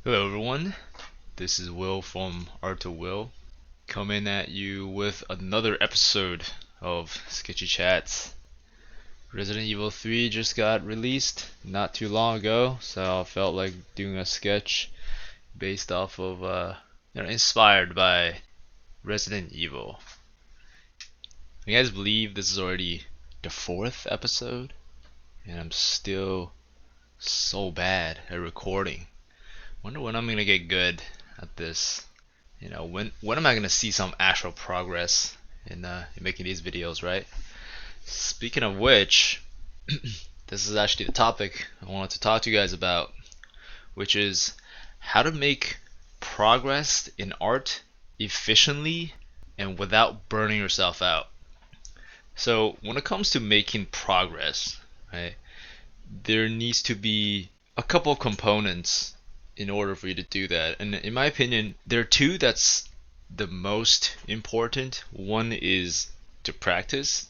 Hello everyone, this is Will from Art to Will, coming at you with another episode of Sketchy Chats. Resident Evil 3 just got released not too long ago, so I felt like doing a sketch based off of, inspired by Resident Evil. You guys believe this is already the fourth episode? And I'm still so bad at recording. Wonder when I'm gonna get good at this. When am I gonna see some actual progress in making these videos, right? Speaking of which, this is actually the topic I wanted to talk to you guys about, which is how to make progress in art efficiently and without burning yourself out. So when it comes to making progress, right, there needs to be a couple of components in order for you to do that. And in my opinion, there are two that's the most important. One is to practice,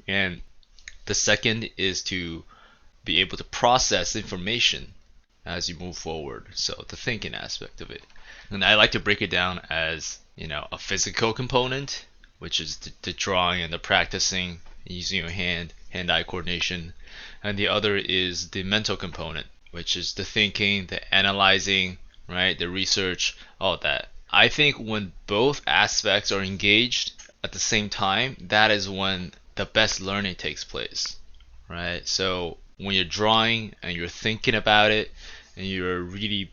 and the second is to be able to process information as you move forward. So the thinking aspect of it. And I like to break it down as, a physical component, which is the drawing and the practicing using your hand-eye coordination. And the other is the mental component, which is the thinking, the analyzing, right, the research, all that. I think when both aspects are engaged at the same time, that is when the best learning takes place, right? So when you're drawing and you're thinking about it and you're really,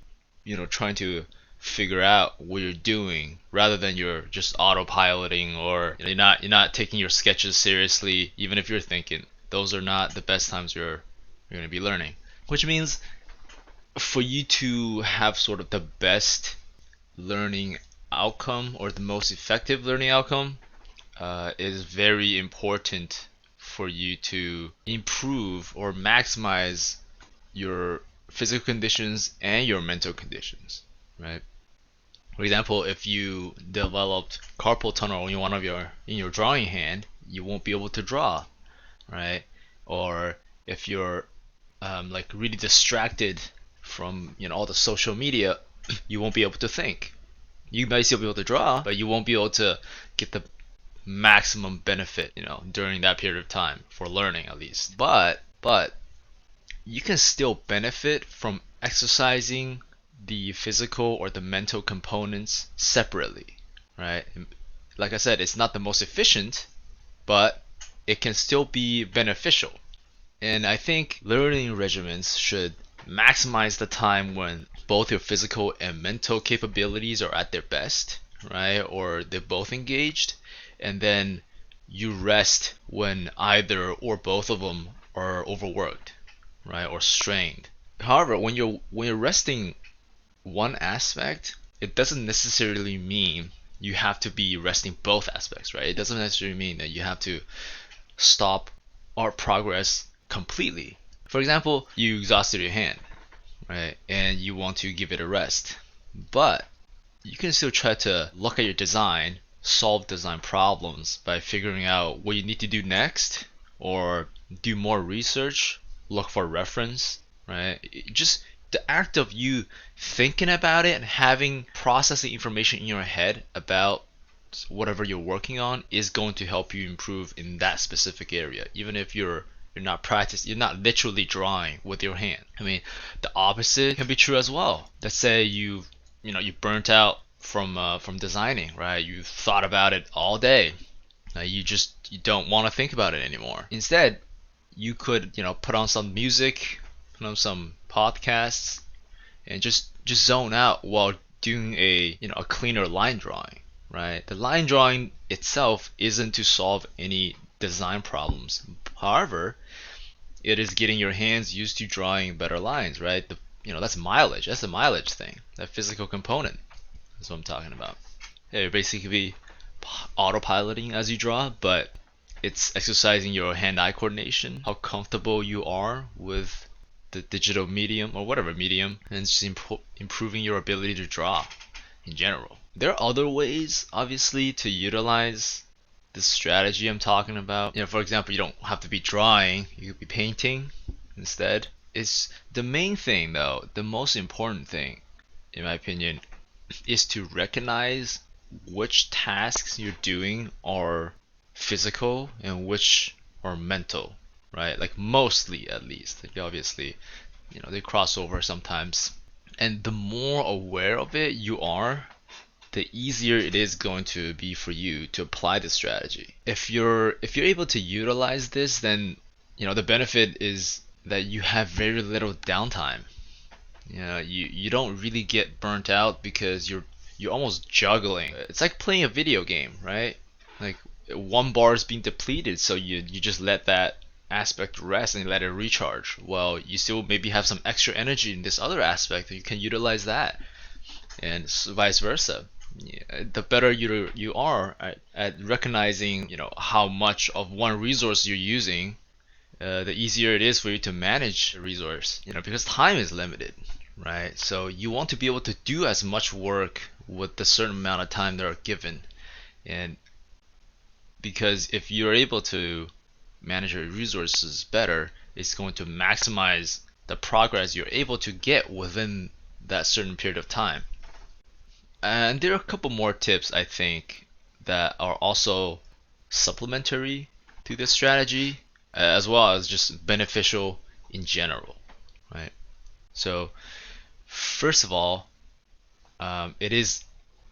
trying to figure out what you're doing rather than you're just autopiloting, or you're not taking your sketches seriously even if you're thinking, those are not the best times you're going to be learning. Which means for you to have sort of the best learning outcome or the most effective learning outcome, is very important for you to improve or maximize your physical conditions and your mental conditions, right? For example, if you developed carpal tunnel in your drawing hand, you won't be able to draw, right? Or if you're like really distracted from all the social media, you won't be able to think. You might still be able to draw, but you won't be able to get the maximum benefit, during that period of time for learning at least. But you can still benefit from exercising the physical or the mental components separately, right? Like I said, it's not the most efficient, but it can still be beneficial. And I think learning regimens should maximize the time when both your physical and mental capabilities are at their best, right? Or they're both engaged, and then you rest when either or both of them are overworked, right? Or strained. However, when you're resting one aspect, it doesn't necessarily mean you have to be resting both aspects, right? It doesn't necessarily mean that you have to stop art progress completely. For example, you exhausted your hand, right? And you want to give it a rest. But you can still try to look at your design, solve design problems by figuring out what you need to do next, or do more research, look for reference, right? Just the act of you thinking about it and having processing information in your head about whatever you're working on is going to help you improve in that specific area, even if you're not practicing, you're not literally drawing with your hand. I mean, the opposite can be true as well. Let's say you burnt out from designing, right? You thought about it all day. You don't want to think about it anymore. Instead, you could put on some music, put on some podcasts, and just zone out while doing a cleaner line drawing, right? The line drawing itself isn't to solve any design problems. However, it is getting your hands used to drawing better lines, right? That's mileage. That's the mileage thing. That physical component. That's what I'm talking about. Yeah, you're basically autopiloting as you draw, but it's exercising your hand-eye coordination, how comfortable you are with the digital medium or whatever medium, and just improving your ability to draw in general. There are other ways, obviously, to utilize this strategy I'm talking about. For example, you don't have to be drawing, you could be painting instead. It's the main thing though, the most important thing in my opinion, is to recognize which tasks you're doing are physical and which are mental, right? Like mostly at least. Like obviously, they cross over sometimes. And the more aware of it you are, the easier it is going to be for you to apply the strategy. If you're able to utilize this, then the benefit is that you have very little downtime. You don't really get burnt out because you're almost juggling. It's like playing a video game, right? Like one bar is being depleted, so you just let that aspect rest and let it recharge. Well, you still maybe have some extra energy in this other aspect, and you can utilize that, and vice versa. Yeah, the better you are at recognizing how much of one resource you're using, the easier it is for you to manage the resource, because time is limited, right? So you want to be able to do as much work with the certain amount of time that are given. And because if you're able to manage your resources better, it's going to maximize the progress you're able to get within that certain period of time. And there are a couple more tips I think that are also supplementary to this strategy, as well as just beneficial in general, right? So, first of all, it is,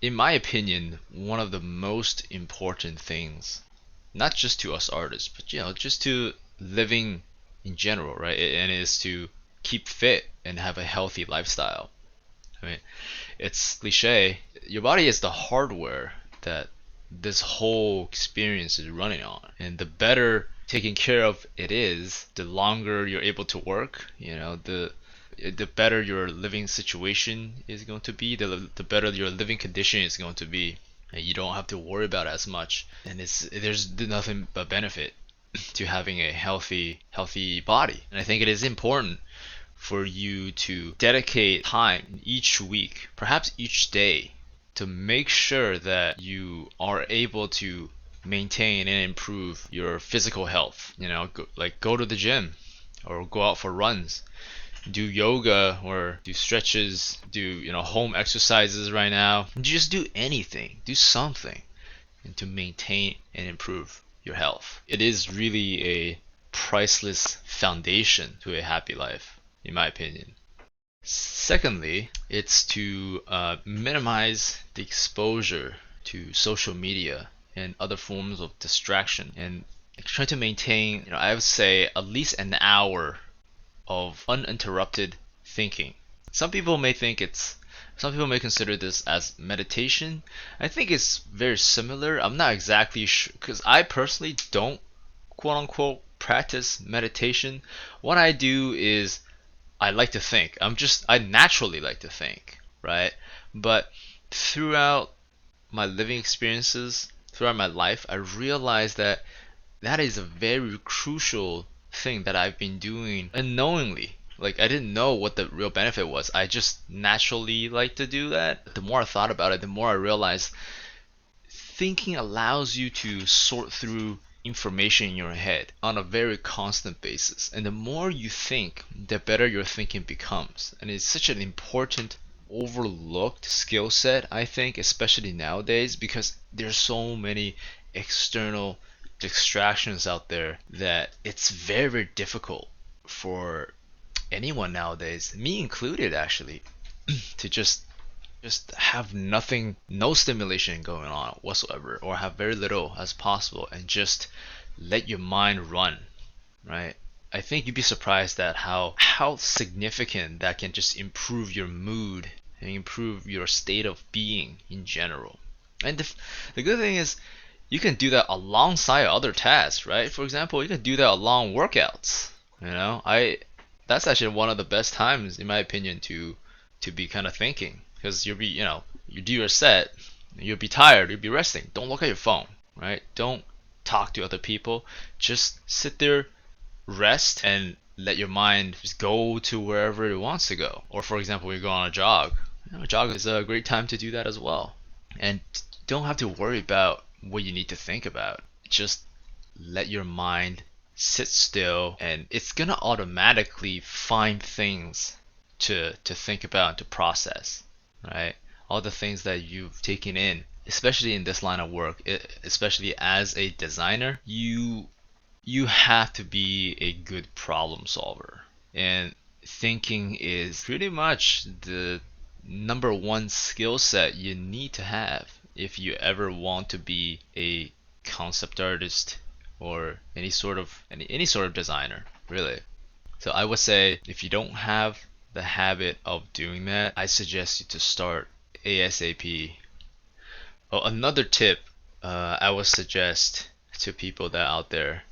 in my opinion, one of the most important things, not just to us artists, but just to living in general, right? And it is to keep fit and have a healthy lifestyle. I mean, it's cliche. Your body is the hardware that this whole experience is running on. And the better taken care of it is, the longer you're able to work, the better your living situation is going to be, the better your living condition is going to be. And you don't have to worry about it as much. And there's nothing but benefit to having a healthy body. And I think it is important for you to dedicate time each week, perhaps each day, to make sure that you are able to maintain and improve your physical health. Go to the gym or go out for runs, do yoga or do stretches, do home exercises right now. Just do anything, do something, and to maintain and improve your health. It is really a priceless foundation to a happy life, in my opinion. Secondly, it's to minimize the exposure to social media and other forms of distraction, and try to maintain, I would say, at least an hour of uninterrupted thinking. Some people may consider this as meditation. I think it's very similar. I'm not exactly sure because I personally don't quote unquote practice meditation. What I do is I like to think. I naturally like to think, right? But throughout my living experiences, throughout my life, I realized that that is a very crucial thing that I've been doing unknowingly. Like I didn't know what the real benefit was. I just naturally like to do that. The more I thought about it, the more I realized thinking allows you to sort through information in your head on a very constant basis. And the more you think, the better your thinking becomes. And it's such an important overlooked skill set, I think, especially nowadays, because there's so many external distractions out there that it's very, very difficult for anyone nowadays, me included actually, to just have nothing, no stimulation going on whatsoever, or have very little as possible, and just let your mind run, right? I think you'd be surprised at how significant that can just improve your mood and improve your state of being in general. And the good thing is you can do that alongside other tasks, right? For example, you can do that along workouts. I That's actually one of the best times, in my opinion, to be kind of thinking, because you'll be, you do your set, you'll be tired, you'll be resting. Don't look at your phone, right? Don't talk to other people. Just sit there, rest, and let your mind just go to wherever it wants to go. Or for example, you go on a jog. A jog is a great time to do that as well. And don't have to worry about what you need to think about. Just let your mind sit still, and it's gonna automatically find things to think about and to process. right? All the things that you've taken in, especially in this line of work, especially as a designer, you have to be a good problem solver. And thinking is pretty much the number one skill set you need to have if you ever want to be a concept artist or any sort of designer, really. So I would say if you don't have the habit of doing that, I suggest you to start ASAP. Oh, another tip I would suggest to people that out there,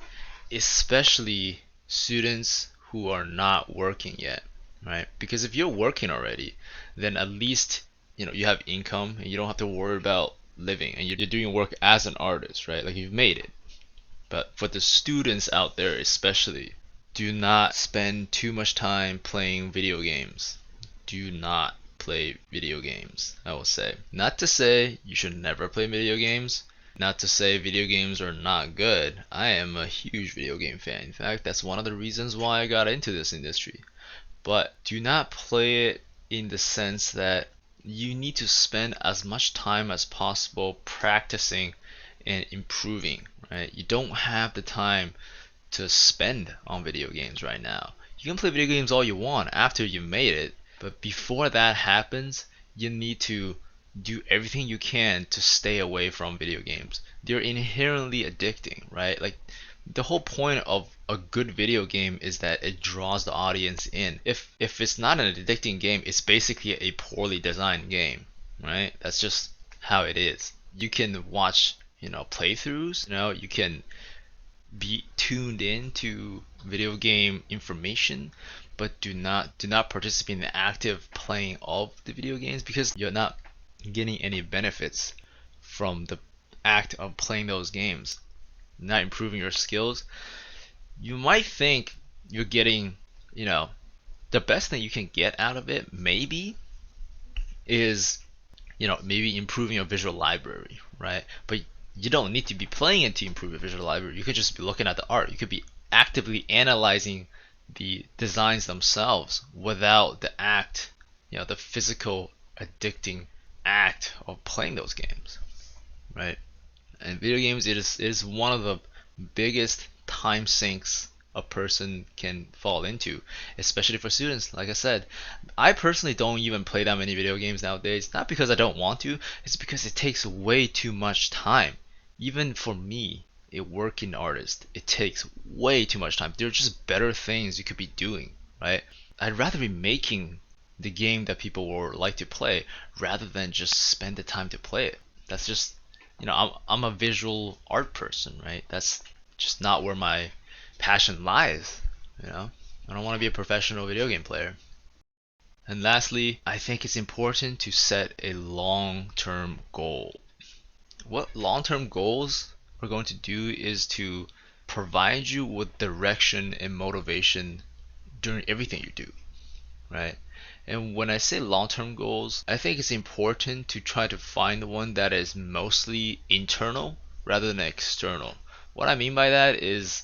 especially students who are not working yet, right? Because if you're working already, then at least you have income and you don't have to worry about living and you're doing work as an artist, right? Like you've made it. But for the students out there especially, do not spend too much time playing video games. Do not play video games, I will say. Not to say you should never play video games, not to say video games are not good. I am a huge video game fan. In fact, that's one of the reasons why I got into this industry. But do not play it in the sense that you need to spend as much time as possible practicing and improving, right? You don't have the time to spend on video games right now. You can play video games all you want after you made it, but before that happens, you need to do everything you can to stay away from video games. They're inherently addicting, right? Like the whole point of a good video game is that it draws the audience in. If it's not an addicting game, it's basically a poorly designed game, right? That's just how it is. You can watch, playthroughs, you can be tuned in to video game information, but do not participate in the active playing of the video games because you're not getting any benefits from the act of playing those games, not improving your skills. You might think you're getting, the best thing you can get out of it maybe is, maybe improving your visual library, right? But you don't need to be playing it to improve your visual library. You could just be looking at the art. You could be actively analyzing the designs themselves without the act, the physical addicting act of playing those games, right? And video games, it is one of the biggest time sinks a person can fall into, especially for students. Like I said, I personally don't even play that many video games nowadays. Not because I don't want to, it's because it takes way too much time. Even for me, a working artist, it takes way too much time. There are just better things you could be doing, right? I'd rather be making the game that people would like to play rather than just spend the time to play it. That's just, I'm a visual art person, right? That's just not where my passion lies, I don't want to be a professional video game player. And lastly, I think it's important to set a long-term goal. What long-term goals are going to do is to provide you with direction and motivation during everything you do, right? And when I say long-term goals, I think it's important to try to find one that is mostly internal rather than external. What I mean by that is,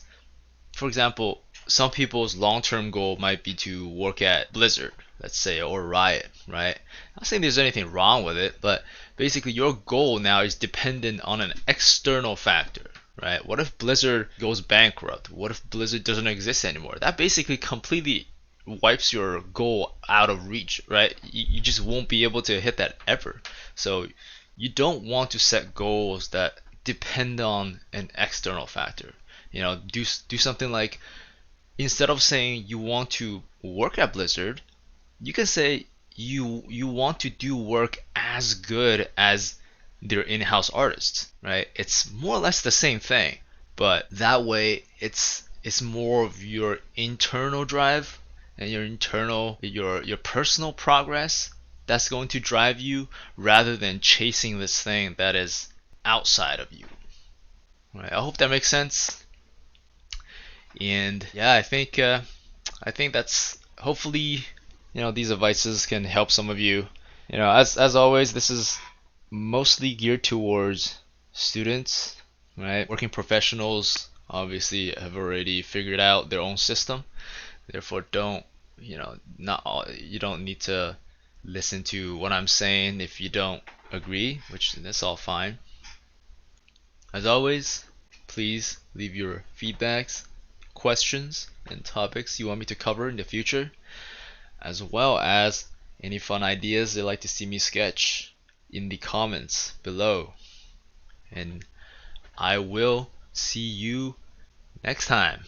for example, some people's long-term goal might be to work at Blizzard, let's say, or Riot, right? I'm not saying there's anything wrong with it, but basically your goal now is dependent on an external factor, right? What if Blizzard goes bankrupt? What if Blizzard doesn't exist anymore? That basically completely wipes your goal out of reach, right? You just won't be able to hit that ever. So you don't want to set goals that depend on an external factor. Do something like, instead of saying you want to work at Blizzard, you can say you want to do work as good as their in-house artists, right? It's more or less the same thing, but that way it's more of your internal drive and your personal progress that's going to drive you rather than chasing this thing that is outside of you. Right? I hope that makes sense. And yeah, I think that's hopefully these advices can help some of you. As always, this is mostly geared towards students, right? Working professionals obviously have already figured out their own system. Therefore, don't, not all, you don't need to listen to what I'm saying if you don't agree, which that's all fine. As always, please leave your feedbacks, questions, and topics you want me to cover in the future, as well as any fun ideas you'd like to see me sketch in the comments below. And I will see you next time.